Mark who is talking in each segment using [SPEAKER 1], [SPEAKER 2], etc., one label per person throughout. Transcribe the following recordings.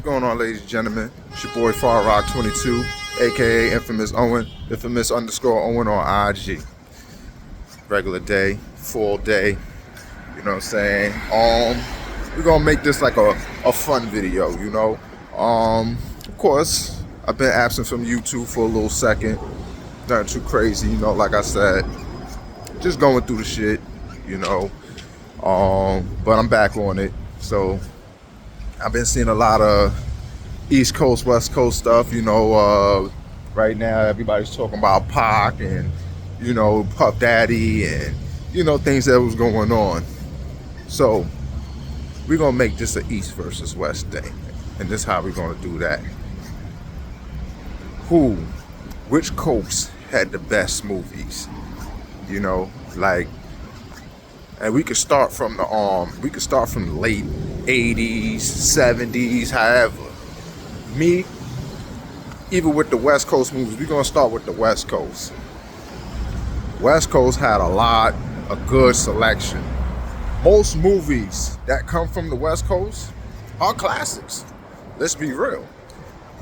[SPEAKER 1] going on, ladies and gentlemen? It's your boy Far Rock 22, aka Infamous Owen, Infamous underscore Owen on IG. Regular day, full day, you know what I'm saying? We're gonna make this like a fun video, you know. Of course, I've been absent from YouTube for a little second. Nothing too crazy, you know, like I said. Just going through the shit, you know. But I'm back on it. So I've been seeing a lot of East Coast, West Coast stuff, you know. Right now everybody's talking about Pac and, you know, Puff Daddy and, you know, things that was going on. So we're gonna make this an East versus West thing. And this is how we're gonna do that. Which coast had the best movies? You know, like, and we could start from the late 80s, 70s, however. Me, even with the West Coast movies, we're gonna start with the West Coast. West Coast had a good selection. Most movies that come from the West Coast are classics. Let's be real.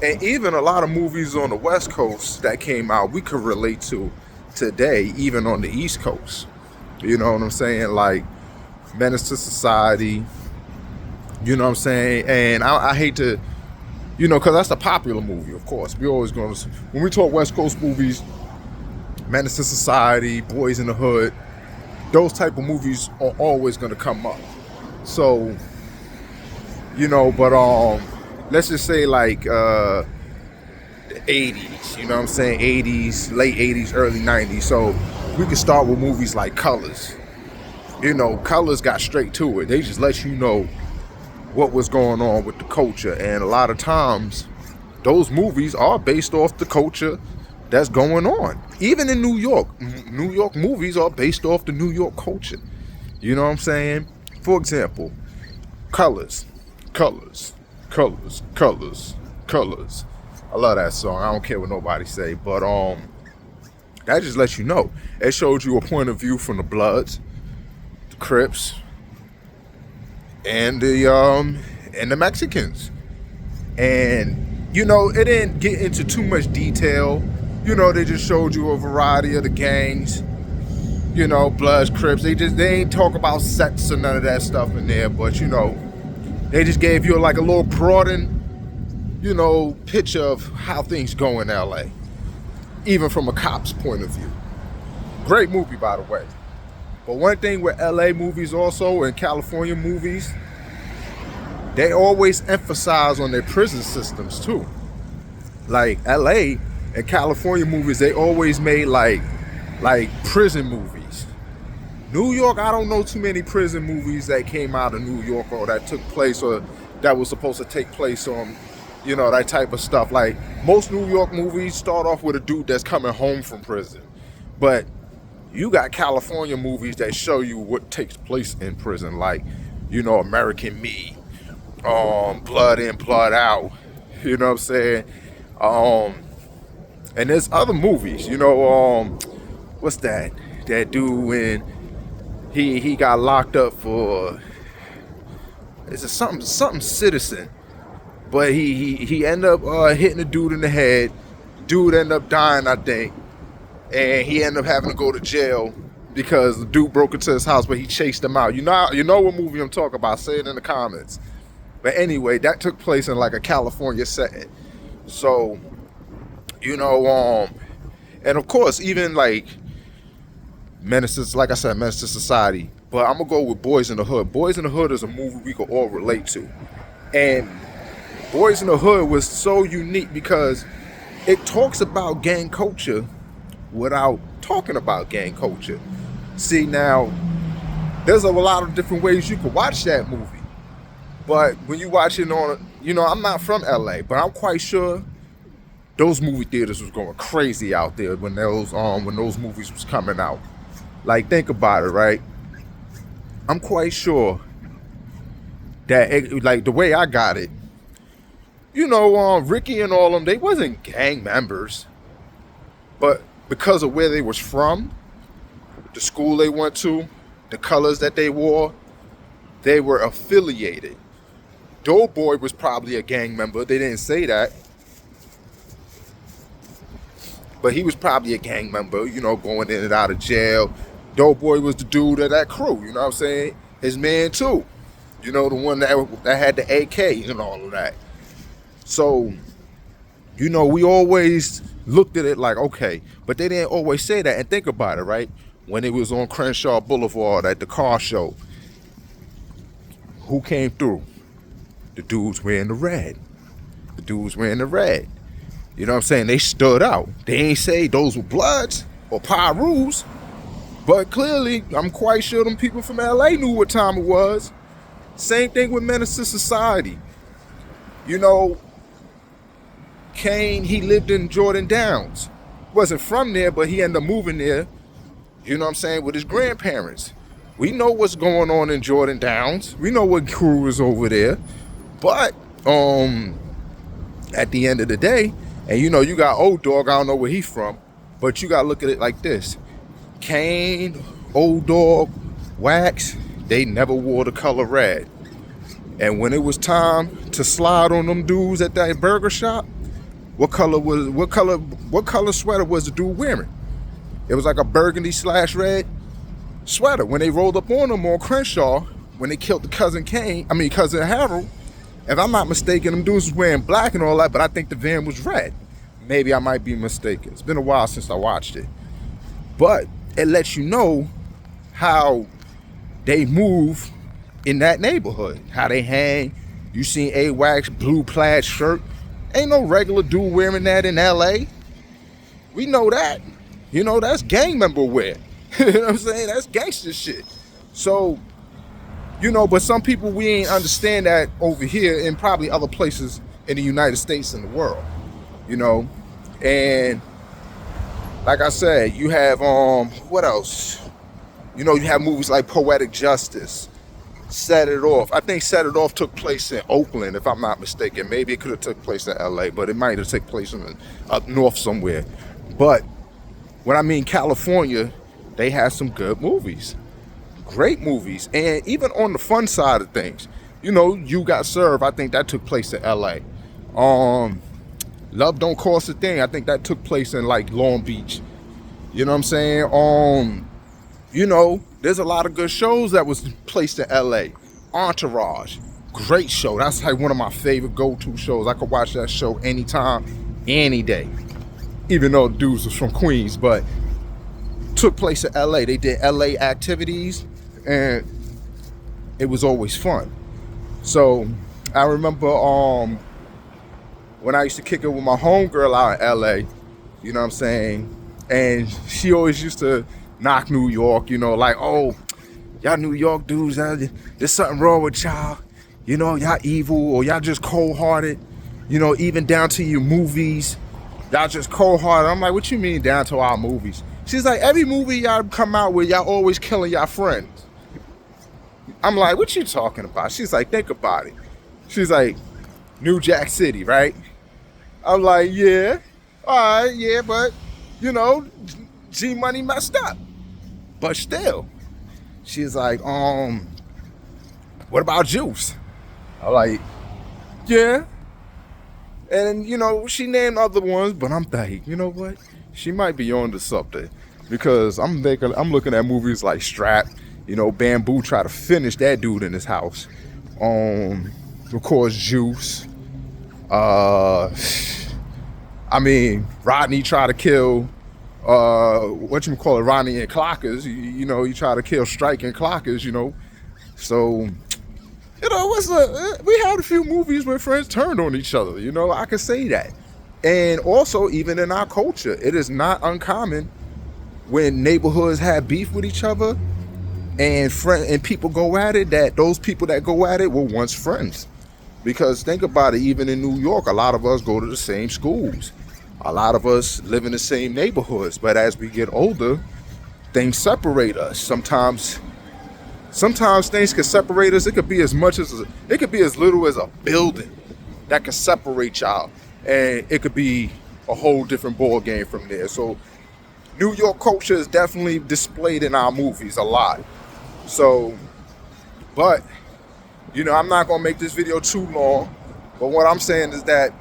[SPEAKER 1] And even a lot of movies on the West Coast that came out, we could relate to today, even on the East Coast. You know what I'm saying? Like Menace to Society, you know what I'm saying? And I hate to, you know, because that's the popular movie, of course. We always going to, when we talk West Coast movies, Menace to Society, Boys in the Hood, those type of movies are always going to come up. So, you know, but let's just say like the 80s, you know what I'm saying? 80s, late 80s, early 90s. So we can start with movies like Colors. You know, Colors got straight to it. They just let you know what was going on with the culture. And a lot of times, those movies are based off the culture that's going on. Even in New York movies are based off the New York culture. You know what I'm saying? For example, Colors. I love that song. I don't care what nobody say, but that just lets you know. It showed you a point of view from the Bloods, the Crips, and the Mexicans. And you know, it didn't get into too much detail. You know, they just showed you a variety of the gangs. You know, Bloods, Crips. They ain't talk about sex or none of that stuff in there. But you know, they just gave you like a little broadened, you know, picture of how things go in LA, even from a cop's point of view. Great movie, by the way. But one thing with LA movies also, and California movies, they always emphasize on their prison systems too. Like LA and California movies, they always made like prison movies. New York, I don't know too many prison movies that came out of New York or that took place or that was supposed to take place on, you know, that type of stuff. Like most New York movies start off with a dude that's coming home from prison. But you got California movies that show you what takes place in prison, like, you know, American Me, Blood In, Blood Out, you know what I'm saying? And there's other movies, you know, what's that dude when he got locked up for, is it something Citizen? But he ended up hitting a dude in the head. Dude ended up dying, I think. And he ended up having to go to jail because the dude broke into his house, but he chased him out. You know what movie I'm talking about. Say it in the comments. But anyway, that took place in like a California setting. So, you know, and of course, even like Menaces, like I said, Menace to Society. But I'm going to go with Boys in the Hood. Boys in the Hood is a movie we could all relate to. And Boys in the Hood was so unique because it talks about gang culture without talking about gang culture. See, now, there's a lot of different ways you could watch that movie. But when you watch it on, you know, I'm not from LA, but I'm quite sure those movie theaters was going crazy out there when those movies was coming out. Like, think about it, right? I'm quite sure that, like, the way I got it, you know, Ricky and all them, they wasn't gang members. But because of where they was from, the school they went to, the colors that they wore, they were affiliated. Doughboy was probably a gang member. They didn't say that, but he was probably a gang member, going in and out of jail. Doughboy was the dude of that crew, you know what I'm saying? His man too. The one that had the AK and all of that. So, we always looked at it like, okay, but they didn't always say that. And think about it, right? When it was on Crenshaw Boulevard at the car show, who came through? The dudes wearing the red. The dudes wearing the red. You know what I'm saying? They stood out. They ain't say those were Bloods or Pirus, but clearly, I'm quite sure them people from LA knew what time it was. Same thing with Menace to Society. Kane, he lived in Jordan Downs. Wasn't from there, but he ended up moving there, you know what I'm saying, with his grandparents. We know what's going on in Jordan Downs. We know what crew is over there. But at the end of the day, and you got Old Dog, I don't know where he's from, but you got to look at it like this. Kane, Old Dog, Wax, they never wore the color red. And when it was time to slide on them dudes at that burger shop, what color sweater was the dude wearing? It was like a burgundy / red sweater. When they rolled up on him on Crenshaw, when they killed the cousin Harold, if I'm not mistaken, them dudes was wearing black and all that, but I think the van was red. Maybe I might be mistaken. It's been a while since I watched it. But it lets you know how they move in that neighborhood, how they hang. You seen A-Wax blue plaid shirt. Ain't no regular dude wearing that in LA. We know that. That's gang member wear. You know what I'm saying? That's gangster shit. So, but some people, we ain't understand that over here and probably other places in the United States and the world. And like I said, you have, what else? You have movies like Poetic Justice, Set It Off. I think Set It Off took place in Oakland, if I'm not mistaken. Maybe it could have took place in LA, but it might have taken place up north somewhere. But when I mean California, they have some good movies. Great movies. And even on the fun side of things, You Got Served, I think that took place in LA. Love Don't Cost a Thing, I think that took place in like Long Beach. You know what I'm saying? There's a lot of good shows that was placed in LA. Entourage, great show. That's like one of my favorite go-to shows. I could watch that show anytime, any day. Even though the dudes was from Queens, but took place in LA. They did LA activities, and it was always fun. So I remember when I used to kick it with my homegirl out in LA, you know what I'm saying? And she always used to knock New York, like, oh, y'all New York dudes, there's something wrong with y'all. Y'all evil, or y'all just cold-hearted. Even down to your movies, y'all just cold-hearted. I'm like, what you mean down to our movies? She's like, every movie y'all come out with, y'all always killing y'all friends. I'm like, what you talking about? She's like, think about it. She's like, New Jack City, right? I'm like, yeah, all right, yeah, but, G-Money messed up. But still, she's like, what about Juice? I'm like, yeah. And, she named other ones, but I'm like, you know what? She might be on to something. Because I'm looking at movies like Strap. Bamboo tried to finish that dude in his house. Of course, Juice. Rodney tried to kill, Rodney and Clockers. He tried to kill Strike and Clockers, So, we had a few movies where friends turned on each other, I can say that. And also, even in our culture, it is not uncommon when neighborhoods have beef with each other and people go at it, that those people that go at it were once friends. Because think about it, even in New York, a lot of us go to the same schools. A lot of us live in the same neighborhoods. But as we get older, things separate us. Sometimes things can separate us. It could be as little as a building that can separate y'all. And it could be a whole different ball game from there. So New York culture is definitely displayed in our movies a lot. So, but I'm not gonna make this video too long, but what I'm saying is that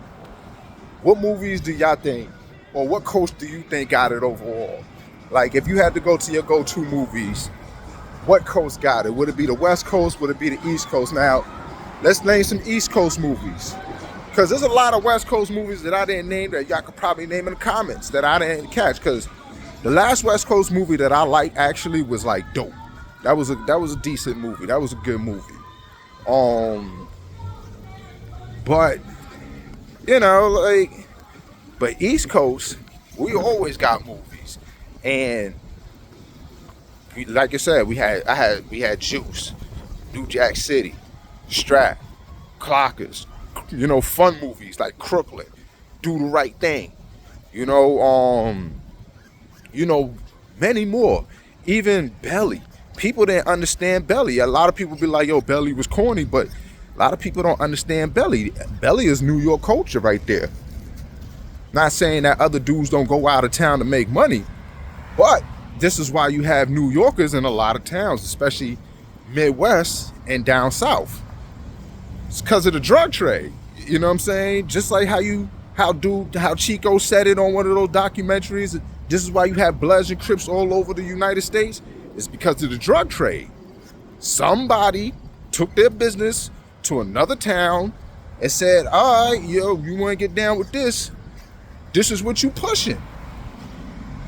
[SPEAKER 1] what movies do y'all think, or what coast do you think got it overall? Like, if you had to go to your go-to movies, what coast got it? Would it be the West Coast? Would it be the East Coast? Now, let's name some East Coast movies. Because there's a lot of West Coast movies that I didn't name that y'all could probably name in the comments that I didn't catch. Because the last West Coast movie that I liked actually was like Dope. That was a decent movie. That was a good movie. But but East Coast, we always got movies, and like I said, we had Juice, New Jack City, Strap, Clockers, fun movies like Crooklyn, Do the Right Thing, you know, many more. Even Belly. People didn't understand Belly. A lot of people be like, yo, Belly was corny, but a lot of people don't understand Belly. Belly is New York culture right there. Not saying that other dudes don't go out of town to make money, but this is why you have New Yorkers in a lot of towns, especially Midwest and down south. It's because of the drug trade. You know what I'm saying? Just like how Chico said it on one of those documentaries. This is why you have Bloods and Crips all over the United States. It's because of the drug trade. Somebody took their business to another town and said, all right, yo, you want to get down with this? This is what you pushing.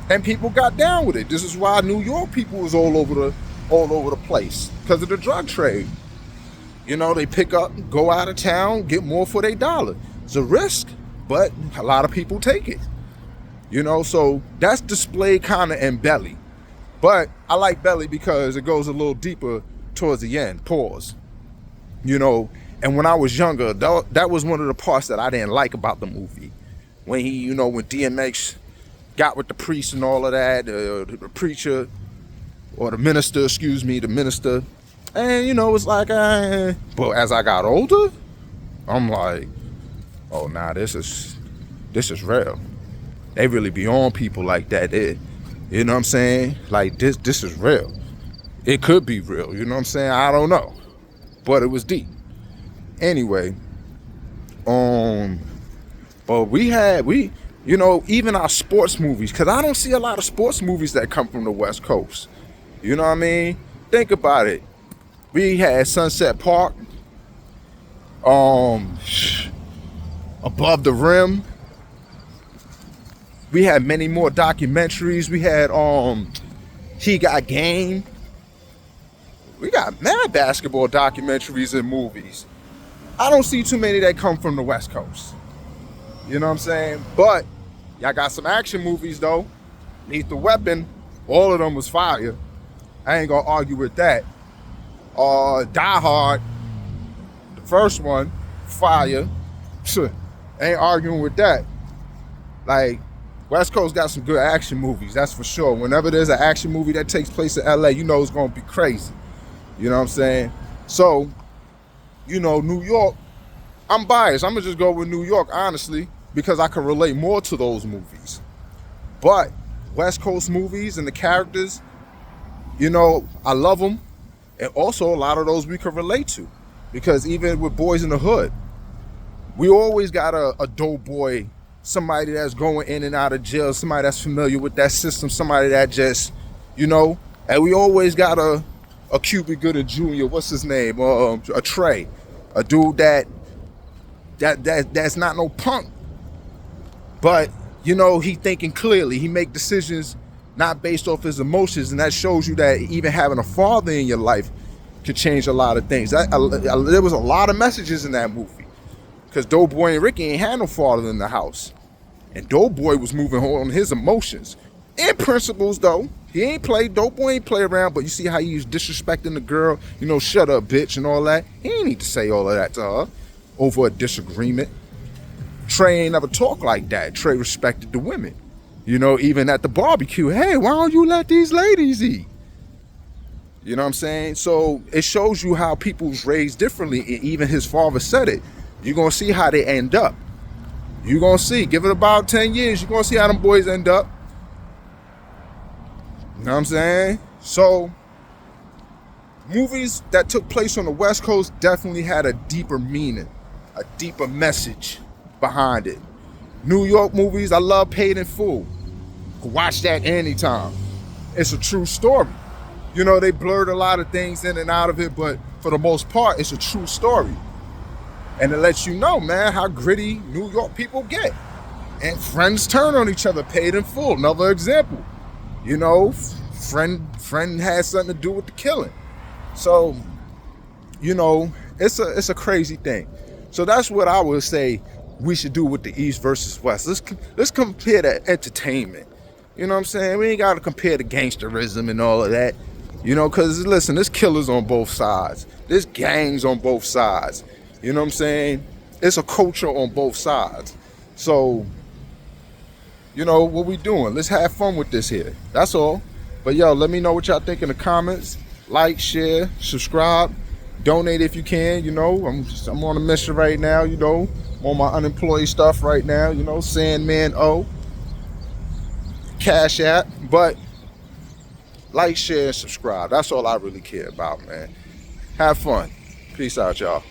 [SPEAKER 1] And people got down with it. This is why New York people was all over the place, because of the drug trade. They pick up, go out of town, get more for their dollar. It's a risk, but a lot of people take it. So that's displayed kind of in Belly. But I like Belly because it goes a little deeper towards the end. Pause. And when I was younger, that was one of the parts that I didn't like about the movie. When when DMX got with the priest and all of that, the preacher, or the minister, and it's like, but as I got older, I'm like, oh, nah, this is real. They really be on people like that. You know what I'm saying? Like, this is real. It could be real, you know what I'm saying? I don't know. But it was deep. Anyway, but even our sports movies, because I don't see a lot of sports movies that come from the West Coast. You know what I mean? Think about it. We had Sunset Park, Above the Rim. We had many more documentaries. We had He Got Game. We got mad basketball documentaries and movies. I don't see too many that come from the West Coast. You know what I'm saying? But y'all got some action movies though. Lethal Weapon, all of them was fire. I ain't gonna argue with that. Die Hard, the first one, fire. Ain't arguing with that. Like, West Coast got some good action movies, that's for sure. Whenever there's an action movie that takes place in LA, it's gonna be crazy. You know what I'm saying? So, New York, I'm biased. I'm gonna just go with New York, honestly, because I can relate more to those movies. But West Coast movies and the characters, I love them. And also a lot of those we can relate to. Because even with Boys in the Hood, we always got a dope boy, somebody that's going in and out of jail, somebody that's familiar with that system, somebody that just, and we always got a Cuba Gooding Jr., what's his name? A Trey. A dude that's not no punk. But, he thinking clearly. He make decisions not based off his emotions, and that shows you that even having a father in your life could change a lot of things. There was a lot of messages in that movie, because Doughboy and Ricky ain't had no father in the house, and Doughboy was moving on his emotions and principles. Though he ain't play, Doughboy ain't play around, but you see how he was disrespecting the girl, shut up bitch and all that. He ain't need to say all of that to her over a disagreement. Trey ain't never talk like that. Trey respected the women. Even at the barbecue, hey, why don't you let these ladies eat? You know what I'm saying? So it shows you how people's raised differently, and even his father said it. You're going to see how they end up. You're going to see. Give it about 10 years, you're going to see how them boys end up. You know what I'm saying? So movies that took place on the West Coast definitely had a deeper meaning, a deeper message behind it. New York movies, I love Paid in Full. Watch that anytime. It's a true story. You know, they blurred a lot of things in and out of it, but for the most part, it's a true story. And it lets you know, man, how gritty New York people get. And friends turn on each other, Paid in Full. Another example. You know, friend has something to do with the killing. So, you know, it's a crazy thing. So that's what I would say we should do with the East versus West. Let's compare that entertainment. You know what I'm saying? We ain't got to compare the gangsterism and all of that. You know, because listen, there's killers on both sides. There's gangs on both sides. You know what I'm saying? It's a culture on both sides. So, you know, what we doing? Let's have fun with this here. That's all. But yo, let me know what y'all think in the comments. Like, share, subscribe, donate if you can. You know, I'm on a mission right now. You know, I'm on my unemployed stuff right now. You know, Sandman O, Cash App. But like, share, and subscribe. That's all I really care about, man. Have fun. Peace out, y'all.